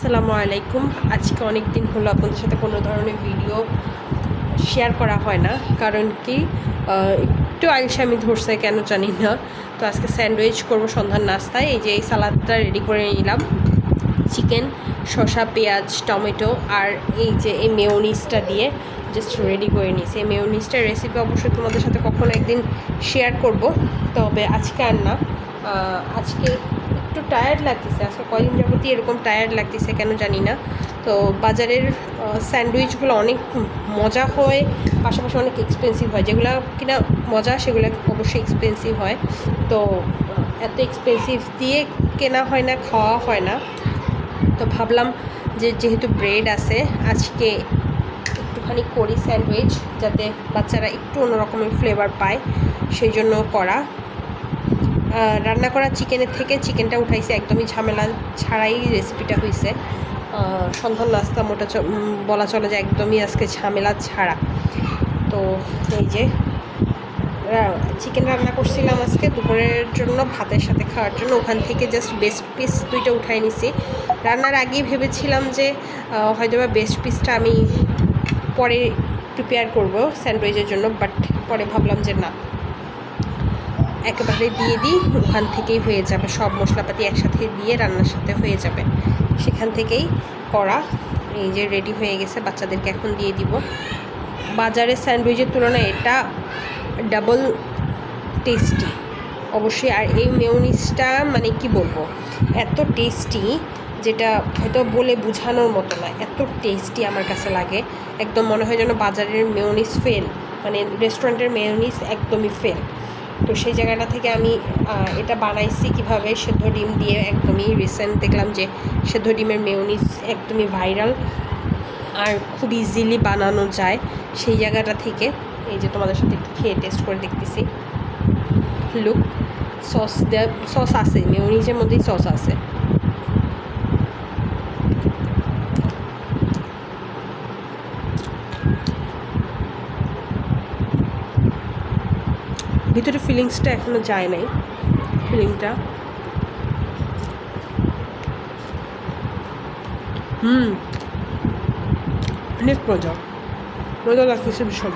আসসালামু আলাইকুম। আজকে অনেক দিন হলো আপনাদের সাথে কোনো ধরনের ভিডিও শেয়ার করা হয় না, কারণ কি একটু আলসে আমি ধরছে কেন জানি না। তো আজকে স্যান্ডউইচ করবো সন্ধ্যার নাস্তায়। এই যে এই সালাদটা রেডি করে নিলাম, চিকেন, শসা, পেঁয়াজ, টমেটো আর এই যে এই মেয়োনিজটা দিয়ে জাস্ট রেডি করে নিয়েছি। এই মেয়োনিজটার রেসিপি অবশ্যই তোমাদের সাথে কখনো একদিন শেয়ার করব, তবে আজকে আর না। আজকে একটু টায়ার্ড লাগতেছে, আজকে কয়দিন যাবতই এরকম টায়ার্ড লাগতেছে কেন জানি না। তো বাজারের স্যান্ডউইচগুলো অনেক মজা হয়, পাশাপাশি অনেক এক্সপেন্সিভ হয়। যেগুলো কিনা মজা সেগুলো অবশ্যই এক্সপেন্সিভ হয়। তো এত এক্সপেন্সিভ দিয়ে কেনা হয় না, খাওয়া হয় না। তো ভাবলাম যে যেহেতু ব্রেড আছে, আজকে একটুখানি করি স্যান্ডউইচ, যাতে বাচ্চারা একটু অন্যরকমের ফ্লেভার পায়, সেই জন্য করা। রান্না করা চিকেনের থেকে চিকেনটা উঠাইছে, একদমই ঝামেলা ছাড়াই রেসিপিটা হয়েছে। সন্ধ্যার নাস্তা মোটা বলা চলে যে একদমই আজকে ঝামেলা ছাড়া। তো এই যে চিকেন রান্না করছিলাম আজকে দুপুরের জন্য, ভাতের সাথে খাওয়ার জন্য। ওখান থেকে জাস্ট বেস্ট পিস দুইটা উঠাই নিছি। রান্নার আগেই ভেবেছিলাম যে হয়তো বা বেস্ট পিসটা আমি পরে প্রিপেয়ার করব স্যান্ডউইচের জন্য, বাট পরে ভাবলাম যে না, একেবারে দিয়ে দিই, ওখান থেকেই হয়ে যাবে, সব মশলাপাতি একসাথে দিয়ে রান্নার সাথে হয়ে যাবে, সেখান থেকেই করা। এই যে রেডি হয়ে গেছে, বাচ্চাদেরকে এখন দিয়ে দিব। বাজারের স্যান্ডউইচের তুলনায় এটা ডাবল টেস্টি অবশ্যই। আর এই মেয়োনিজটা মানে কি বলবো, এত টেস্টি যেটা হয়তো বলে বোঝানোর মতো না, এত টেস্টি আমার কাছে লাগে। একদম মনে হয় যেন বাজারের মেয়োনিজ ফেল, মানে রেস্টুরেন্টের মেয়োনিজ একদমই ফেল। তো সেই জায়গাটা থেকে আমি এটা বানাইছি কিভাবে, সেদ্ধ ডিম দিয়ে। একদমই রিসেন্ট দেখলাম যে সেদ্ধ ডিমের মেয়োনিজ একদমই ভাইরাল আর খুব ইজিলি বানানো যায়। সেই জায়গাটা থেকে এই যে তোমাদের সাথে একটু খেয়ে টেস্ট করে দেখতেছি। লুক, সস আছে, মেয়োনিজের মধ্যেই সস আছে। ভিতরে ফিলিংসটা এখনো যায় নাই, ফিলিংটা অনেক মজা লাগতেছে ভীষণ।